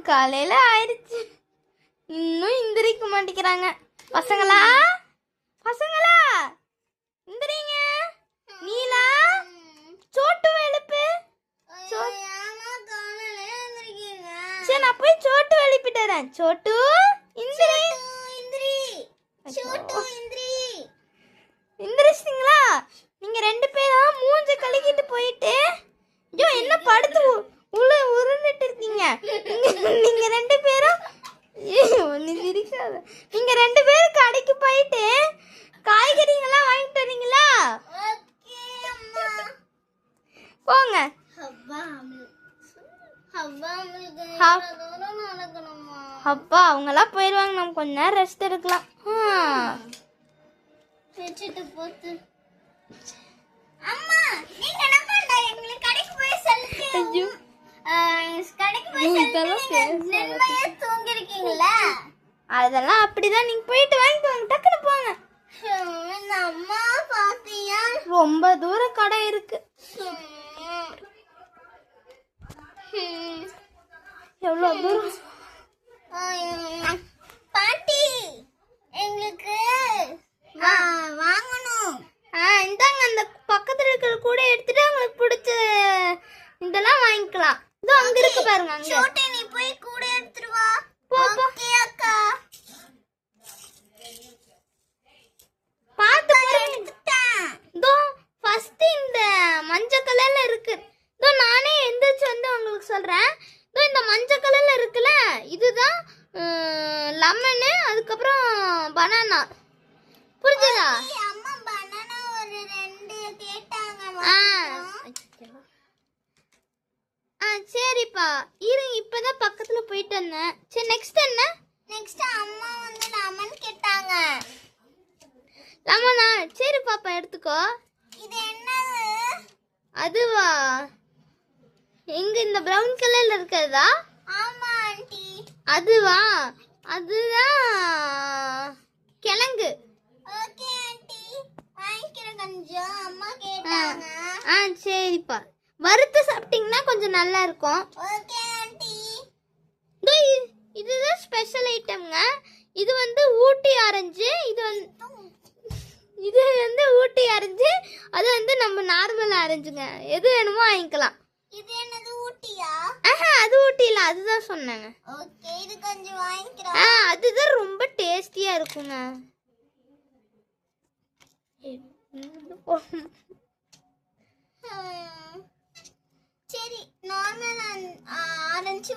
காலையில ஆயிடுச்சு, இன்னும் எந்திரிக்க மாட்டேங்கிறாங்க. பசங்களா பசங்களா எந்திரிங்க. நீலா சோட்டு எழுப்பு. சரி நான் போய் சோட்டு எழுப்பிட்டு வரேன். சோட்டு எந்திரிச்சிங்களா? நீங்க 2 பேரும் மூஞ்ச கழுகிட்டு போயிட்டு ஐயோ என்ன படுத்து உருண்டுட்டு இருக்கீங்க. நீங்க 2 பேரும் நீங்க 2 பேரும் கடைக்கு போயிட்டு காய்கறிங்கெல்லாம் வாங்கிட்டு வரீங்களா? போங்க. அப்பா அவங்கெல்லாம் போயிடுவாங்க, நம்ம கொஞ்ச நேரம் ரெஸ்ட் எடுக்கலாம். அதெல்லாம் அப்படிதான், நீங்க போயிட்டு வாங்கிட்டு வாங்க, டக்குனு போங்க. ரொம்ப தூரம் கடை இருக்கு. எவ்வளவு தூரம் பாட்டி எங்களுக்கு வாங்கணும். இந்தாங்க அந்த பக்கத்துல இருக்கிற கூட எடுத்துட்டு உங்களுக்கு பிடிச்ச இதெல்லாம் வாங்கிக்கலாம். இதோ அங்க இருக்கு பாருங்க. அங்க சோட்டே நீ போய் கூட எடுத்துட்டு வா. ஓகே அக்கா. பாத்து எடுத்துட்டேன். இதோ ஃபர்ஸ்ட் இந்த மஞ்சள் கலர்ல இருக்கு. இதோ நானே எந்திரிச்சு வந்து உங்களுக்கு சொல்றேன். இதோ இந்த மஞ்சள் கலர்ல இருக்குல்ல, இதுதான் லெமனு, அதுக்கப்புறம் பனானா. புரிஞ்சுதா? அம்மா பனானா ஒரு 2 கேட்டாங்க. சரிப்பா இருங்க, இப்பதான் பக்கத்துல போயிட்டு வந்தேன். சரி நெக்ஸ்ட் என்ன? நெக்ஸ்ட் அம்மா வந்து லெமன் கேட்டாங்க. லெமனா? சரி பாப்பா எடுத்துக்கோ. இது என்னது? அதுவா? எங்க இந்த பிரவுன் கலர்ல இருக்கிறதா? ஆமா ஆண்டி. அதுவா? அதுதான் கிழங்கு. ஓகே ஆண்டி வாங்கிக்கிறேன். கொஞ்சம் அம்மா கேட்டாங்க. சரிப்பா, வறுத்து சாப்பிட்டீங்கன்னா கொஞ்சம் நல்லா இருக்கும். Okay aunty. இதுதான் ஸ்பெஷல் ஐட்டம்ங்க. இது வந்து ஊட்டி ஆரஞ்சு. இது வந்து ஊட்டி ஆரஞ்சு, அது வந்து நம்ம நார்மல் ஆரஞ்சுங்க. எது வேணுமோ வாங்கிக்கலாம். இது என்னது ஊட்டியா? அது ஊட்டி இல்ல, அதுதான் சொன்னாங்க. ஓகே இது கொஞ்சம் வாங்கிக்கிறேன். அதுதான் ரொம்ப டேஸ்டியா இருக்குங்க. சரி நார்மல் ஆரஞ்சு